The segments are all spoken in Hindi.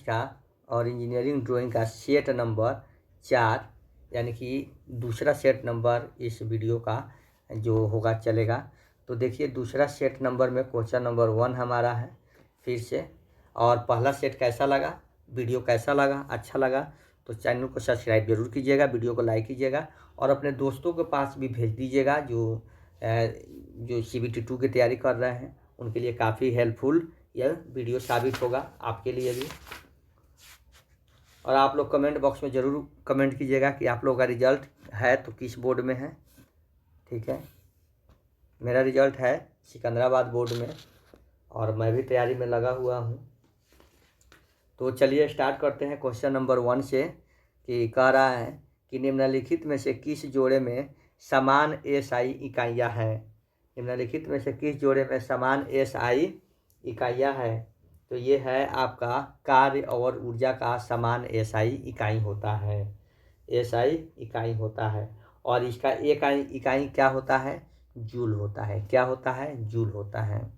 का और इंजीनियरिंग ड्राइंग का सेट नंबर 4 यानी कि दूसरा सेट नंबर इस वीडियो का जो होगा चलेगा। तो देखिए दूसरा सेट नंबर में क्वेश्चन नंबर 1 हमारा है फिर से। और पहला सेट कैसा लगा, वीडियो कैसा लगा, अच्छा लगा तो चैनल को सब्सक्राइब जरूर कीजिएगा, वीडियो को लाइक कीजिएगा और अपने दोस्तों के पास भी भेज दीजिएगा जो CBT 2 की तैयारी कर रहे हैं। उनके लिए काफ़ी हेल्पफुल यह वीडियो साबित होगा, आपके लिए भी। और आप लोग कमेंट बॉक्स में ज़रूर कमेंट कीजिएगा कि आप लोग का रिजल्ट है तो किस बोर्ड में है। ठीक है, मेरा रिजल्ट है सिकंदराबाद बोर्ड में और मैं भी तैयारी में लगा हुआ हूँ। तो चलिए स्टार्ट करते हैं क्वेश्चन नंबर 1 से। कि कह रहा है कि निम्नलिखित में से किस जोड़े में समान SI इकाइयाँ हैं। निम्नलिखित में से किस जोड़े में समान SI इकाइयाँ हैं। तो ये है आपका कार्य और ऊर्जा का समान SI इकाई होता है। SI इकाई होता है और इसका एक इकाई क्या होता है, जूल होता है। क्या होता है, जूल होता है।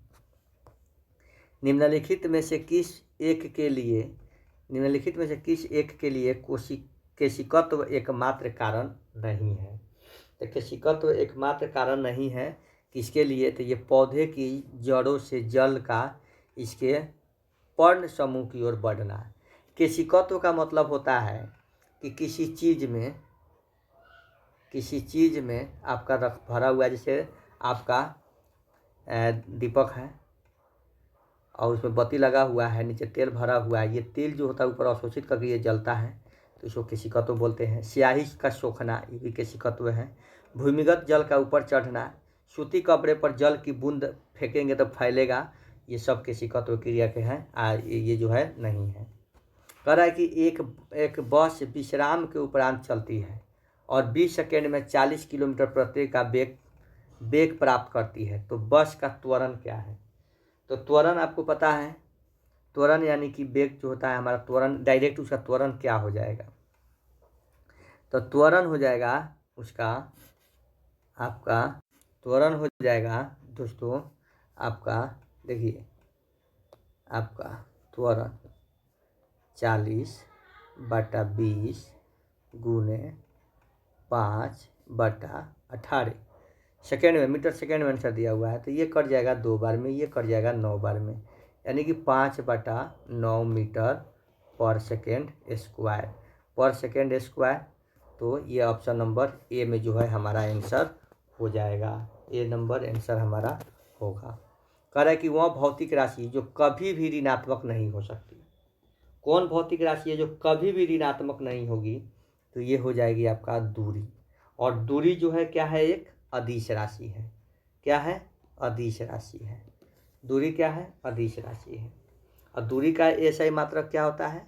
निम्नलिखित में से किस एक के लिए केशिकत्व एकमात्र कारण नहीं है। तो केशिकत्व एकमात्र कारण नहीं है किसके लिए, तो ये पौधे की जड़ों से जल का इसके पर्ण समूह की ओर बढ़ना। केशिकत्व का मतलब होता है कि किसी चीज़ में आपका रख भरा हुआ है, जैसे आपका दीपक है और उसमें बत्ती लगा हुआ है, नीचे तेल भरा हुआ है। ये तेल जो होता है ऊपर अवशोषित करके ये जलता है तो इसको केशिकत्व बोलते हैं। स्याही का सोखना ये भी केशिकत्व है। भूमिगत जल का ऊपर चढ़ना, सूती कपड़े पर जल की बूंद फेंकेंगे तो फैलेगा, ये सब केशिकत्व क्रिया के हैं। ये जो है नहीं है। कह रहा है कि एक बस विश्राम के उपरांत चलती है और 20 सेकेंड में 40 किलोमीटर प्रति का वेग प्राप्त करती है। तो बस का त्वरण क्या है। तो त्वरण आपको पता है, त्वरण यानी कि वेग जो होता है हमारा त्वरण, डायरेक्ट उसका त्वरण क्या हो जाएगा। तो त्वरण हो जाएगा उसका, आपका त्वरण हो जाएगा दोस्तों आपका, देखिए आपका त्वरण 40/20 गुने 5/18 सेकेंड में, मीटर सेकेंड में आंसर दिया हुआ है। तो ये कट जाएगा 2 बार में, ये कट जाएगा 9 बार में, यानी कि 5/9 मीटर पर सेकेंड स्क्वायर। तो ये ऑप्शन नंबर ए में जो है हमारा आंसर हो जाएगा। ए नंबर आंसर हमारा होगा। कह रहा है कि वह भौतिक राशि जो कभी भी ऋणात्मक नहीं हो सकती। कौन भौतिक राशि है जो कभी भी ऋणात्मक नहीं होगी, तो ये हो जाएगी आपका दूरी। और दूरी जो है क्या है, एक अदिश राशि है। क्या है, अदिश राशि है। दूरी क्या है, अदिश राशि है। और दूरी का SI मात्रक क्या होता है,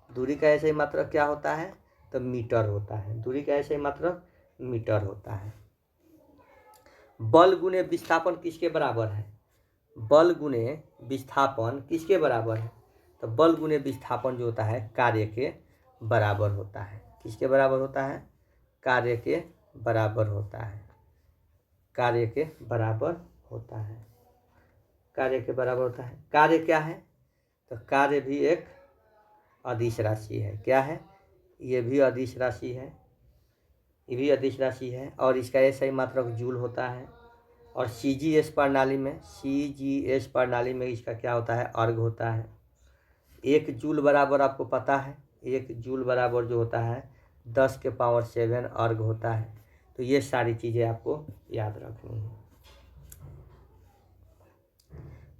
दूरी का SI मात्रक क्या होता है, तो मीटर होता है। दूरी का SI मात्रक मीटर होता है। बल गुणे विस्थापन किसके बराबर है, बल गुणे विस्थापन किसके बराबर है। तो बल गुणे विस्थापन जो होता है कार्य के बराबर होता है। किसके बराबर होता है, कार्य के बराबर होता है। कार्य के बराबर होता है। कार्य के बराबर होता है। कार्य क्या है, तो कार्य भी एक अदिश राशि है। क्या है, ये भी अदिश राशि है, ये भी अदिश राशि है। और इसका SI मात्रक जूल होता है। और CGS प्रणाली में इसका क्या होता है, अर्ग होता है। 1 जूल बराबर आपको पता है, 1 जूल बराबर जो होता है 10⁻7 अर्ग होता है। तो ये सारी चीज़ें आपको याद रखनी है।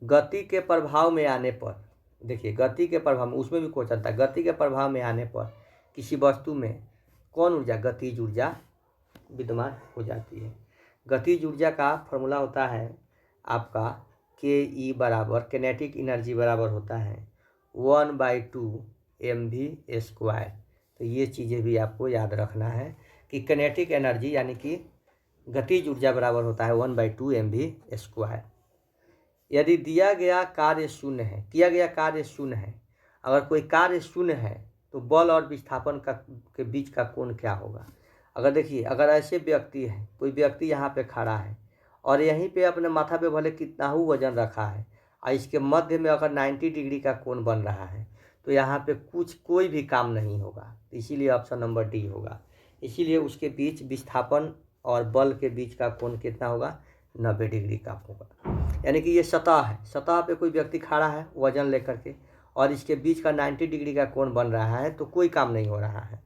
गति के प्रभाव में आने पर, देखिए गति के प्रभाव में, उसमें भी क्वेश्चन था, गति के प्रभाव में आने पर किसी वस्तु में कौन ऊर्जा, गतिज ऊर्जा विद्यमान हो जाती है। गतिज ऊर्जा का फॉर्मूला होता है आपका KE बराबर, किनेटिक एनर्जी बराबर होता है 1/2 mv²। तो ये चीज़ें भी आपको याद रखना है कि किनेटिक एनर्जी यानी कि गतिज ऊर्जा बराबर होता है 1/2 mv²। यदि दिया गया कार्य शून्य है, किया गया कार्य शून्य है, अगर कोई कार्य शून्य है तो बल और विस्थापन के बीच का कोण क्या होगा। अगर देखिए, अगर ऐसे व्यक्ति है, कोई व्यक्ति यहाँ पे खड़ा है और यहीं पे अपने माथा पे भले कितना ही वजन रखा है और इसके मध्य में अगर 90 डिग्री का कोण बन रहा है, तो यहाँ पे कोई भी काम नहीं होगा, इसीलिए ऑप्शन नंबर डी होगा। इसीलिए उसके बीच विस्थापन और बल के बीच का कोण कितना होगा, 90 डिग्री का होगा। यानी कि ये सतह है, सतह पे कोई व्यक्ति खड़ा है वजन लेकर के, और इसके बीच का 90 डिग्री का कोण बन रहा है, तो कोई काम नहीं हो रहा है।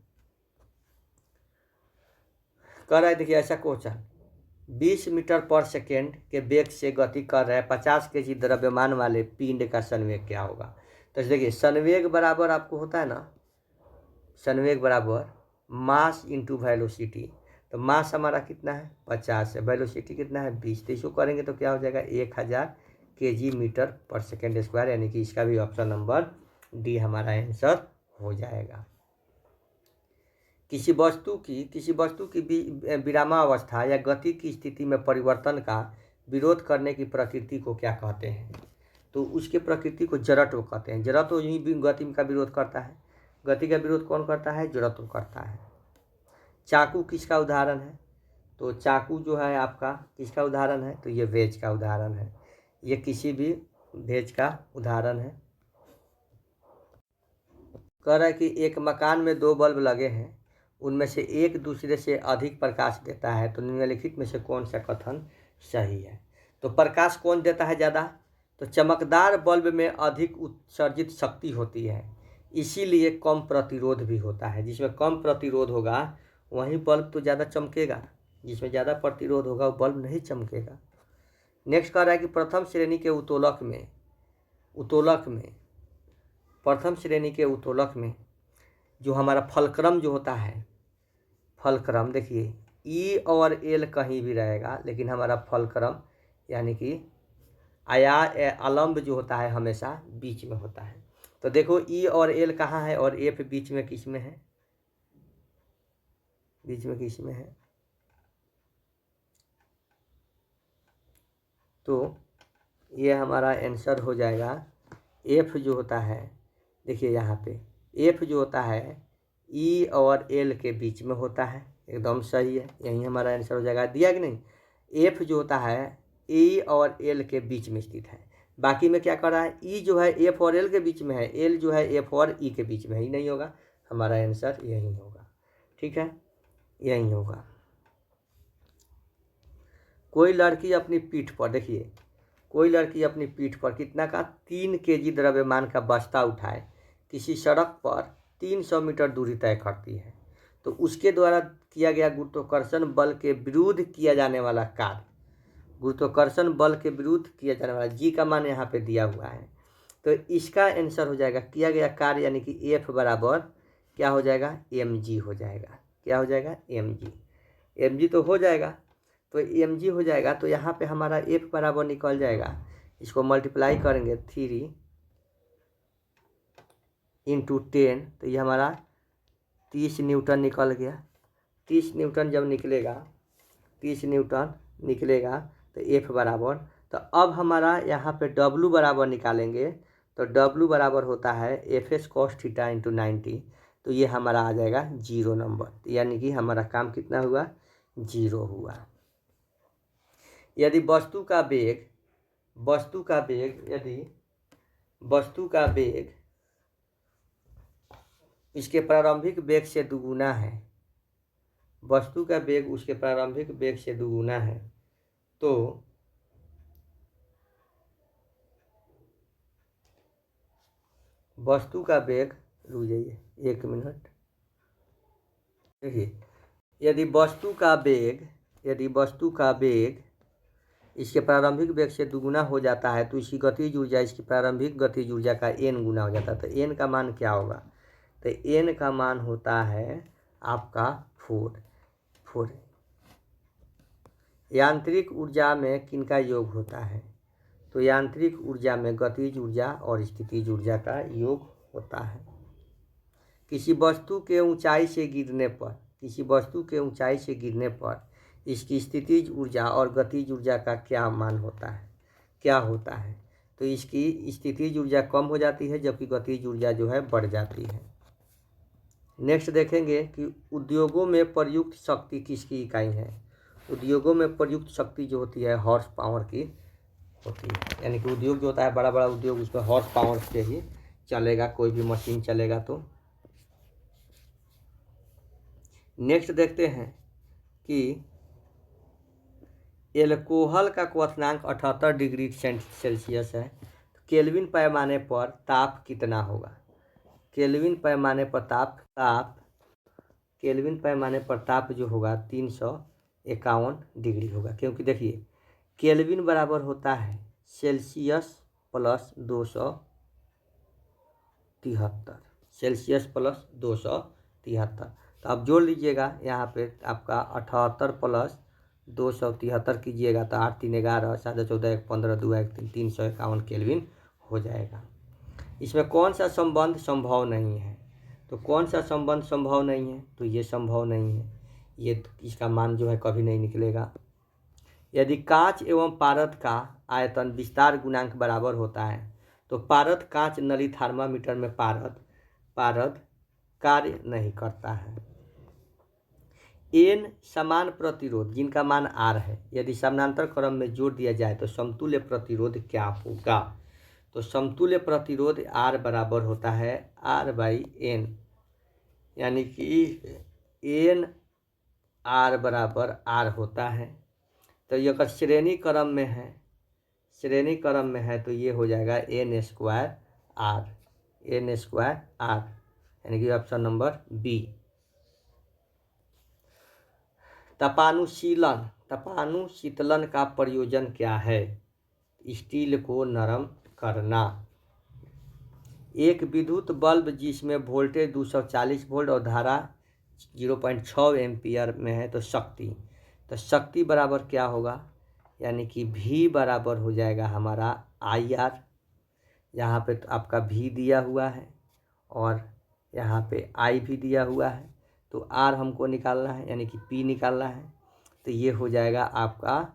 कह रहा है देखिए ऐसा क्वेश्चन, 20 मीटर पर सेकेंड के वेग से गति कर रहे 50 केजी द्रव्यमान वाले पिंड का संवेग क्या होगा। तो देखिए संवेग बराबर आपको होता है ना, संवेग बराबर मास इंटू वेलोसिटी। तो मास हमारा कितना है 50 है, वेलोसिटी कितना है 20। तो इसको करेंगे तो क्या हो जाएगा 1000 केजी मीटर पर सेकेंड स्क्वायर। यानी कि इसका भी ऑप्शन नंबर डी हमारा आंसर हो जाएगा। किसी वस्तु की विरामावस्था या गति की स्थिति में परिवर्तन का विरोध करने की प्रकृति को क्या कहते हैं। तो उसके प्रकृति को जड़त्व कहते हैं। जड़त्व ही गति का विरोध करता है। गति का विरोध कौन करता है, जड़त्व करता है। चाकू किसका उदाहरण है, तो चाकू जो है आपका किसका उदाहरण है, तो ये वेज का उदाहरण है। ये किसी भी वेज का उदाहरण है। कह रहा है कि एक मकान में 2 बल्ब लगे हैं, उनमें से एक दूसरे से अधिक प्रकाश देता है, तो निम्नलिखित में से कौन सा कथन सही है। तो प्रकाश कौन देता है ज़्यादा, तो चमकदार बल्ब में अधिक उत्सर्जित शक्ति होती है, इसीलिए कम प्रतिरोध भी होता है। जिसमें कम प्रतिरोध होगा वहीं बल्ब तो ज़्यादा चमकेगा, जिसमें ज़्यादा प्रतिरोध होगा वो बल्ब नहीं चमकेगा। नेक्स्ट कह रहा है कि प्रथम श्रेणी के उत्तोलक में जो हमारा फलक्रम जो होता है, फलक्रम देखिए ई और एल कहीं भी रहेगा, लेकिन हमारा फलक्रम यानी कि अलंब जो होता है हमेशा बीच में होता है। तो देखो ई और एल कहाँ है और एफ बीच में किस में है, बीच में किस में है, तो ये हमारा आंसर हो जाएगा एफ जो होता है। देखिए यहाँ पे एफ जो होता है ई और एल के बीच में होता है, एकदम सही है, यही हमारा आंसर हो जाएगा। दिया कि नहीं, एफ जो होता है ई और एल के बीच में स्थित है। बाकी में क्या कर रहा है, ई जो है एफ और एल के बीच में है, एल जो है एफ और ई के बीच में ही नहीं होगा, हमारा आंसर यही होगा। ठीक है, यही होगा। कोई लड़की अपनी पीठ पर, देखिए कोई लड़की अपनी पीठ पर कितना का 3 केजी द्रव्यमान का बस्ता उठाए किसी सड़क पर 300 मीटर दूरी तय करती है, तो उसके द्वारा किया गया गुरुत्वाकर्षण बल के विरुद्ध किया जाने वाला कार्य, गुरुत्वाकर्षण बल के विरुद्ध किया जाने वाला जी का मान यहाँ पे दिया हुआ है। तो इसका आंसर हो जाएगा किया गया कार्य, यानी कि एफ बराबर क्या हो जाएगा, एम जी हो जाएगा। क्या हो जाएगा, एम जी। एम जी तो हो जाएगा, तो एम जी हो जाएगा। तो यहाँ पे हमारा एफ बराबर निकल जाएगा, इसको मल्टीप्लाई करेंगे 3 इंटू 10, तो ये हमारा 30 न्यूटन निकल गया। 30 न्यूटन जब निकलेगा, 30 न्यूटन निकलेगा तो एफ बराबर, तो अब हमारा यहाँ पे डब्लू बराबर निकालेंगे, तो डब्लू बराबर होता है F S cos theta into 90, तो ये हमारा आ जाएगा 0 नंबर। यानी कि हमारा काम कितना हुआ, 0 हुआ। यदि वस्तु का वेग इसके प्रारंभिक वेग से दुगुना है, वस्तु का वेग उसके प्रारंभिक वेग से दुगुना है, तो वस्तु का वेग, रुक जाइए 1 मिनट, देखिए यदि वस्तु का वेग इसके प्रारंभिक वेग से दुगुना हो जाता है, तो इसकी गतिज ऊर्जा इसकी प्रारंभिक गतिज ऊर्जा का n गुना हो जाता है। तो n का मान क्या होगा, तो n का मान होता है आपका 4। यांत्रिक ऊर्जा में किनका योग होता है, तो यांत्रिक ऊर्जा में गतिज ऊर्जा और स्थितिज ऊर्जा का योग होता है। किसी वस्तु के ऊंचाई से गिरने पर इसकी स्थितिज ऊर्जा और गतिज ऊर्जा का क्या मान होता है, तो इसकी स्थितिज ऊर्जा कम हो जाती है, जबकि गतिज ऊर्जा जो है बढ़ जाती है। नेक्स्ट देखेंगे कि उद्योगों में प्रयुक्त शक्ति किसकी इकाई है। उद्योगों में प्रयुक्त शक्ति जो होती है हॉर्स पावर की होती है, यानी कि उद्योग जो होता है बड़ा बड़ा उद्योग, उसमें हॉर्स पावर से ही चलेगा, कोई भी मशीन चलेगा तो। नेक्स्ट देखते हैं कि एल्कोहल का क्वथनांक 78 डिग्री सेल्सियस है, तो केल्विन पैमाने पर ताप कितना होगा। केल्विन पैमाने पर केल्विन पैमाने पर ताप जो होगा 351 डिग्री होगा, क्योंकि देखिए केल्विन बराबर होता है सेल्सियस प्लस 273, सेल्सियस प्लस 273। तो आप जोड़ लीजिएगा यहाँ पे आपका 78 प्लस 273 कीजिएगा तो 8 3 11 7 14 1 15 2 1 3 351 केल्विन हो जाएगा। इसमें कौन सा संबंध संभव नहीं है, तो कौन सा संबंध संभव नहीं है, तो ये संभव नहीं है, ये इसका मान जो है कभी नहीं निकलेगा। यदि कांच एवं पारद का आयतन विस्तार गुणांक बराबर होता है तो पारद कांच नली थर्मामीटर में पारद कार्य नहीं करता है। एन समान प्रतिरोध जिनका मान आर है यदि समानांतर क्रम में जोड़ दिया जाए तो समतुल्य प्रतिरोध क्या होगा। तो समतुल्य प्रतिरोध आर बराबर होता है आर बाई एन, यानी कि एन आर बराबर आर होता है। तो ये अगर श्रेणी क्रम में है तो ये हो जाएगा एन स्क्वायर आर, यानी कि ऑप्शन नंबर बी। तपानुशीतलन का प्रयोजन क्या है। स्टील को नरम करना। एक विद्युत बल्ब जिसमें वोल्टेज 240 वोल्ट और धारा 0.6 एम्पियर में है तो शक्ति बराबर क्या होगा, यानी कि V बराबर हो जाएगा हमारा IR। यहाँ पे तो आपका V दिया हुआ है और यहाँ पे I भी दिया हुआ है, तो R हमको निकालना है यानी कि P निकालना है। तो ये हो जाएगा आपका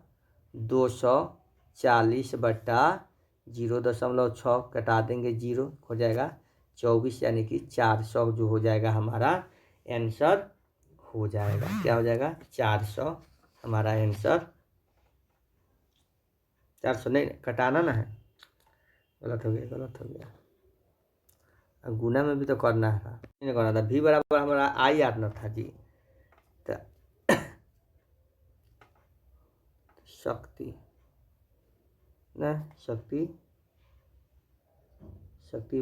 240 बट्टा 0.6 कटा देंगे 0 हो जाएगा 24, यानी कि 400 जो हो जाएगा हमारा आंसर हो जाएगा। क्या हो जाएगा 400 हमारा आंसर। 400 नहीं कटाना ना है, गलत हो गया। अब गुना में भी तो करना था, नहीं करना था। V बराबर हमारा IR न था जी। तो शक्ति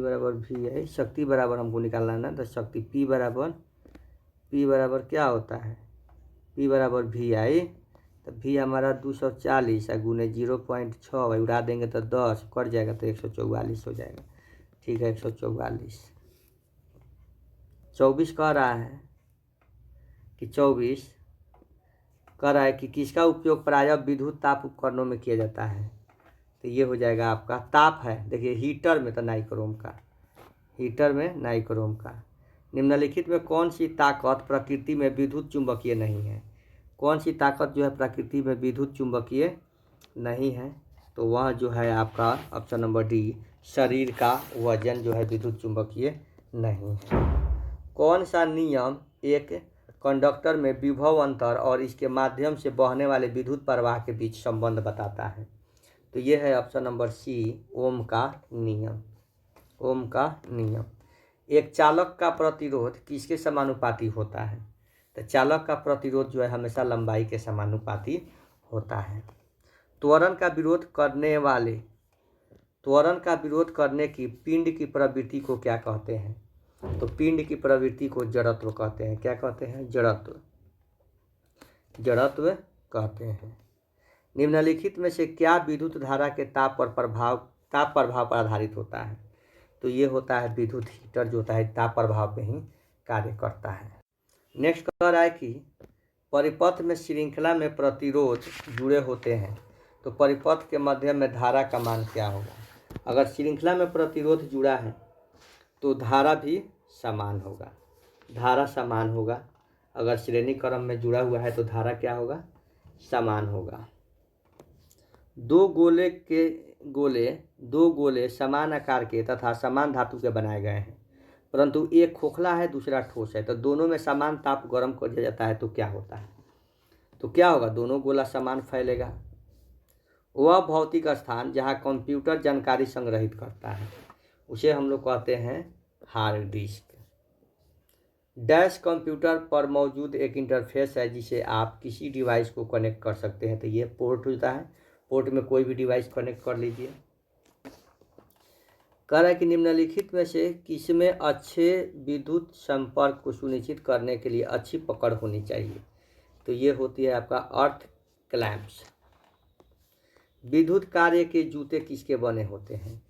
बराबर V है, शक्ति बराबर हमको निकालना है ना। तो शक्ति P बराबर क्या होता है, P बराबर VI। तो V हमारा 240 है गुने 0.6 उड़ा देंगे तो 10 कट जाएगा तो 144 हो जाएगा। ठीक है 144। 24 कह रहा है कि 24 कह रहा है कि किसका उपयोग प्रायः विद्युत ताप उपकरणों में किया जाता है। तो ये हो जाएगा आपका ताप है, देखिए हीटर में तो नाइक्रोम का। निम्नलिखित में कौन सी ताकत प्रकृति में विद्युत चुंबकीय नहीं है। कौन सी ताकत जो है प्रकृति में विद्युत चुंबकीय नहीं है, तो वह जो है आपका ऑप्शन नंबर डी, शरीर का वजन जो है विद्युत चुंबकीय नहीं है। कौन सा नियम एक कंडक्टर में विभव अंतर और इसके माध्यम से बहने वाले विद्युत प्रवाह के बीच संबंध बताता है। तो ये है ऑप्शन नंबर सी, ओम का नियम। एक चालक का प्रतिरोध किसके समानुपाती होता है। तो चालक का प्रतिरोध जो है हमेशा लंबाई के समानुपाती होता है। त्वरण का विरोध करने की पिंड की प्रवृत्ति को क्या कहते हैं। तो पिंड की प्रवृत्ति को जड़त्व कहते हैं। क्या कहते हैं, जड़त्व कहते हैं। निम्नलिखित में से क्या विद्युत धारा के ताप प्रभाव पर आधारित होता है। तो ये होता है विद्युत हीटर जो होता है ताप प्रभाव पे ही कार्य करता है। नेक्स्ट कह रहा है कि परिपथ में श्रृंखला में प्रतिरोध जुड़े होते हैं तो परिपथ के मध्य में धारा का मान क्या होगा। अगर श्रृंखला में प्रतिरोध जुड़ा है तो धारा भी समान होगा। अगर श्रेणी क्रम में जुड़ा हुआ है तो धारा क्या होगा, समान होगा। दो गोले समान आकार के तथा समान धातु के बनाए गए हैं, परंतु एक खोखला है दूसरा ठोस है, तो दोनों में समान ताप गर्म कर दिया जाता है तो क्या होता है। तो क्या होगा, दोनों गोला समान फैलेगा। वह भौतिक स्थान जहाँ कंप्यूटर जानकारी संग्रहित करता है उसे हम लोग कहते हैं हार्ड डिस्क। डैश कंप्यूटर पर मौजूद एक इंटरफेस है जिसे आप किसी डिवाइस को कनेक्ट कर सकते हैं। तो ये पोर्ट होता है, पोर्ट में कोई भी डिवाइस कनेक्ट कर लीजिए। कह रहा है कि निम्नलिखित में से किसमें अच्छे विद्युत संपर्क को सुनिश्चित करने के लिए अच्छी पकड़ होनी चाहिए। तो ये होती है आपका अर्थ क्लैंप्स। विद्युत कार्य के जूते किसके बने होते हैं।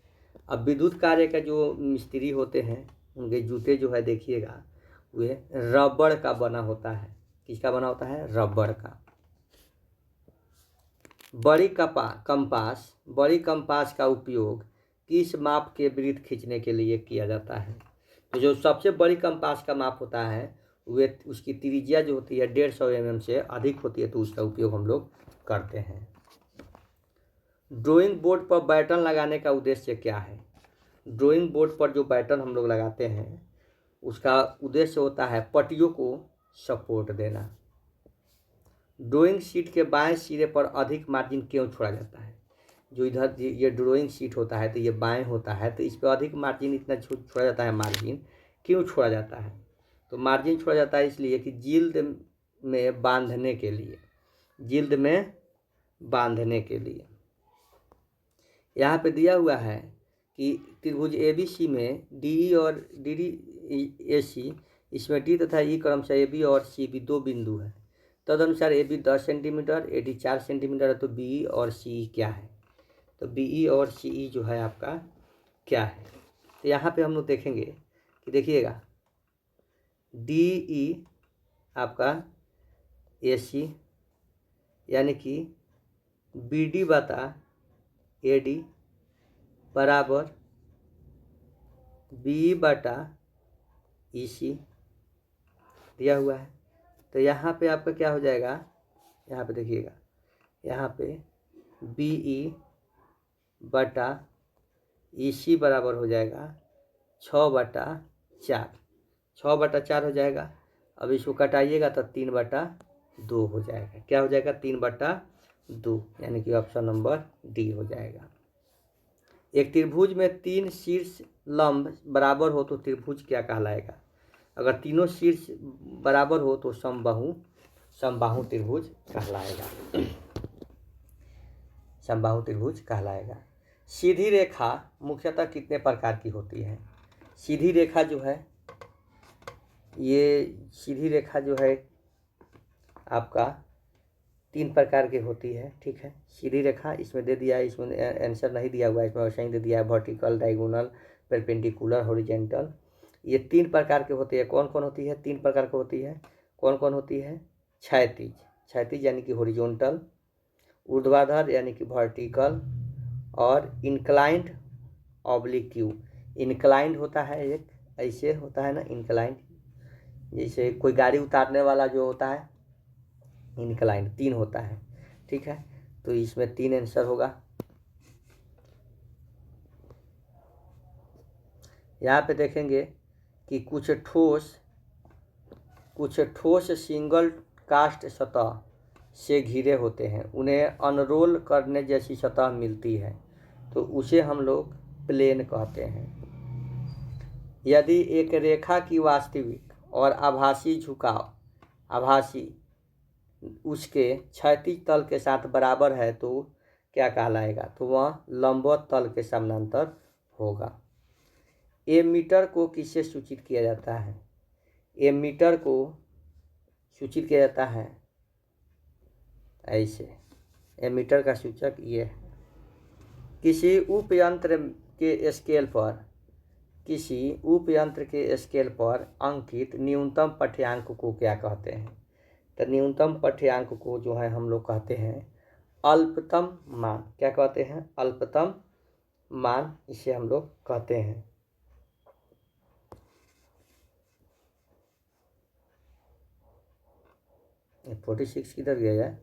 अब विद्युत कार्य का जो मिस्त्री होते हैं उनके जूते जो है देखिएगा वे रबड़ का बना होता है। किसका बना होता है, रबड़ का। बड़ी कंपास का उपयोग किस माप के वृत्त खींचने के लिए किया जाता है। तो जो सबसे बड़ी कंपास का माप होता है वे उसकी त्रिज्या जो होती है 150 mm से अधिक होती है, तो उसका उपयोग हम लोग करते हैं। ड्राइंग बोर्ड पर बैटन लगाने का उद्देश्य क्या है। ड्राइंग बोर्ड पर जो बैटन हम लोग लगाते हैं उसका उद्देश्य होता है पट्टियों को सपोर्ट देना। ड्राइंग शीट के बाएं सिरे पर अधिक मार्जिन क्यों छोड़ा जाता है। जो इधर ये ड्राइंग शीट होता है तो ये बाएं होता है, तो इस पर अधिक मार्जिन इतना छोड़ा जाता है। मार्जिन क्यों छोड़ा जाता है, तो मार्जिन छोड़ा जाता है इसलिए कि जिल्द में बांधने के लिए, जिल्द में बांधने के लिए। यहाँ पे दिया हुआ है कि त्रिभुज ABC में DE और DDAC, इसमें D तथा E क्रमशः AB और CB दो बिंदु है। तदनुसार AB 10 सेंटीमीटर, AD 4 सेंटीमीटर है, तो BE और CE क्या है। तो BE और CE जो है आपका क्या है। तो यहाँ पे हम लोग देखेंगे कि देखिएगा DE आपका AC यानी कि BD बटा AD बराबर BE बटा EC दिया हुआ है। तो यहाँ पे आपका क्या हो जाएगा, यहाँ पे देखिएगा, यहाँ पे BE बटा EC बराबर हो जाएगा 6/4, 6/4 हो जाएगा। अब इसको कटाइएगा तो 3/2 हो जाएगा। क्या हो जाएगा, 3/2, यानी कि ऑप्शन नंबर डी हो जाएगा। एक त्रिभुज में 3 शीर्ष लंब बराबर हो तो त्रिभुज क्या कहलाएगा। अगर तीनों शीर्ष बराबर हो तो समबाहु त्रिभुज कहलाएगा। समबाहु त्रिभुज कहलाएगा। सीधी रेखा मुख्यतः कितने प्रकार की होती है। सीधी रेखा जो है, ये सीधी रेखा जो है आपका 3 प्रकार की होती है। ठीक है, सीधी रेखा इसमें दे दिया है, इसमें आंसर नहीं दिया हुआ है, इसमें वैसे ही दे दिया है, वर्टिकल, डायगोनल, परपेंडिकुलर, हॉरिजॉन्टल। ये 3 प्रकार की होती है। कौन कौन होती है, 3 प्रकार की होती है। कौन कौन होती है, क्षैतिज यानी कि हॉरिजॉन्टल, ऊर्ध्वाधर यानी कि वर्टिकल, और इंक्लाइंड ऑब्लिक्यू। इंक्लाइंड होता है एक, ऐसे होता है ना इंक्लाइंड, जैसे कोई गाड़ी उतारने वाला जो होता है इंक्लाइंड, 3 होता है। ठीक है, तो इसमें 3 आंसर होगा। यहाँ पे देखेंगे कि कुछ ठोस सिंगल कास्ट सतह से घिरे होते हैं, उन्हें अनरोल करने जैसी सतह मिलती है, तो उसे हम लोग प्लेन कहते हैं। यदि एक रेखा की वास्तविक और आभासी झुकाव उसके क्षैतिज तल के साथ बराबर है तो क्या कहलाएगा, तो वह लंबवत तल के समानांतर होगा। एमीटर को किससे सूचित किया जाता है। एमीटर को सूचित किया जाता है ऐसे, एमीटर का सूचक ये है। किसी उपयंत्र के स्केल पर अंकित न्यूनतम पाठ्यांक को क्या कहते हैं। तो न्यूनतम पाठ्यांक को जो है हम लोग कहते हैं अल्पतम मान। क्या कहते हैं, अल्पतम मान, इसे हम लोग कहते हैं। ये 46 किधर गया है।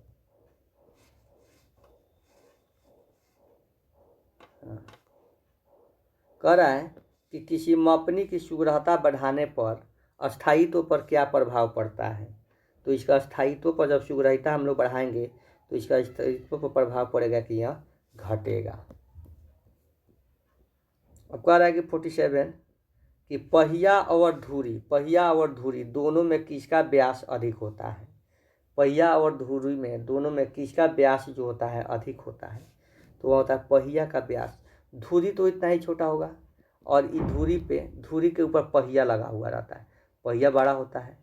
कह रहा है कि किसी मापनी की सुग्रहता बढ़ाने पर स्थायित्व पर क्या प्रभाव पड़ता है। तो इसका स्थायित्व पर जब सुग्रहिता हम लोग बढ़ाएंगे तो इसका स्थायित्व पर प्रभाव पड़ेगा कि यह घटेगा। अब कह रहा है कि 47 कि पहिया और धुरी दोनों में किसका व्यास अधिक होता है। पहिया और धुरी में दोनों में किसका व्यास जो होता है अधिक होता है। तो वह होता है पहिया का व्यास। धुरी तो इतना ही छोटा होगा और इस धुरी के ऊपर पहिया लगा हुआ रहता है। पहिया बड़ा होता है,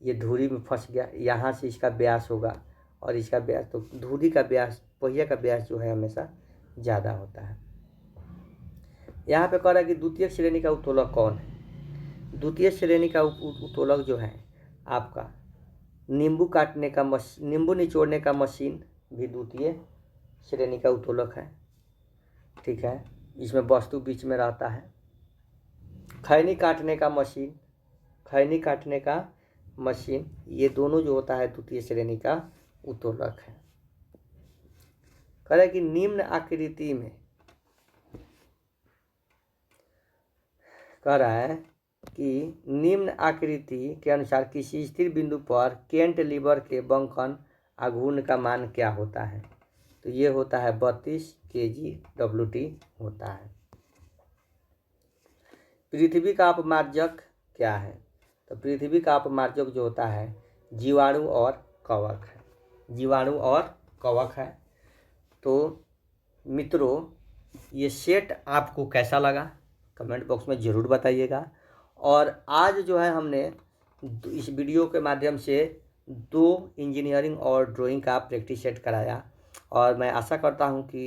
ये धुरी में फंस गया, यहाँ से इसका व्यास होगा और इसका व्यास, तो धुरी का व्यास, पहिया का व्यास जो है हमेशा ज़्यादा होता है। यहाँ पे कह रहा है कि द्वितीय श्रेणी का उत्तोलक कौन है। द्वितीय श्रेणी का उत्तोलक जो है आपका नींबू निचोड़ने का मशीन भी द्वितीय श्रेणी का उत्तोलक है। ठीक है, इसमें वस्तु बीच में रहता है। खैनी काटने का मशीन, ये दोनों जो होता है द्वितीय श्रेणी का उत्तोलक है। कह रहा है कि निम्न आकृति के अनुसार किसी स्थिर बिंदु पर कैंटिलीवर के बंकन आघूर्ण का मान क्या होता है। तो ये होता है 32 kgWT होता है। पृथ्वी का अपमार्जक क्या है। तो पृथ्वी का अपमार्जक जो होता है जीवाणु और कवक है। तो मित्रों, ये सेट आपको कैसा लगा कमेंट बॉक्स में ज़रूर बताइएगा। और आज जो है हमने इस वीडियो के माध्यम से 2 इंजीनियरिंग और ड्राइंग का प्रैक्टिस सेट कराया और मैं आशा करता हूँ कि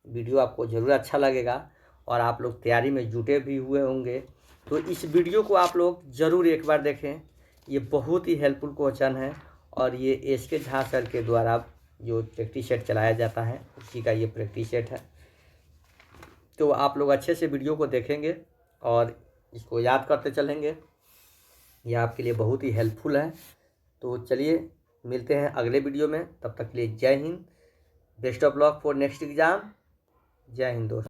वीडियो आपको ज़रूर अच्छा लगेगा और आप लोग तैयारी में जुटे भी हुए होंगे। तो इस वीडियो को आप लोग ज़रूर एक बार देखें, ये बहुत ही हेल्पफुल क्वेश्चन है और ये एसके झा सर के द्वारा जो प्रैक्टिस सेट चलाया जाता है उसी का ये प्रैक्टिस सेट है। तो आप लोग अच्छे से वीडियो को देखेंगे और इसको याद करते चलेंगे, यह आपके लिए बहुत ही हेल्पफुल है। तो चलिए मिलते हैं अगले वीडियो में, तब तक के लिए जय Hind, best of luck for next exam. जय हिंद दोस्तों।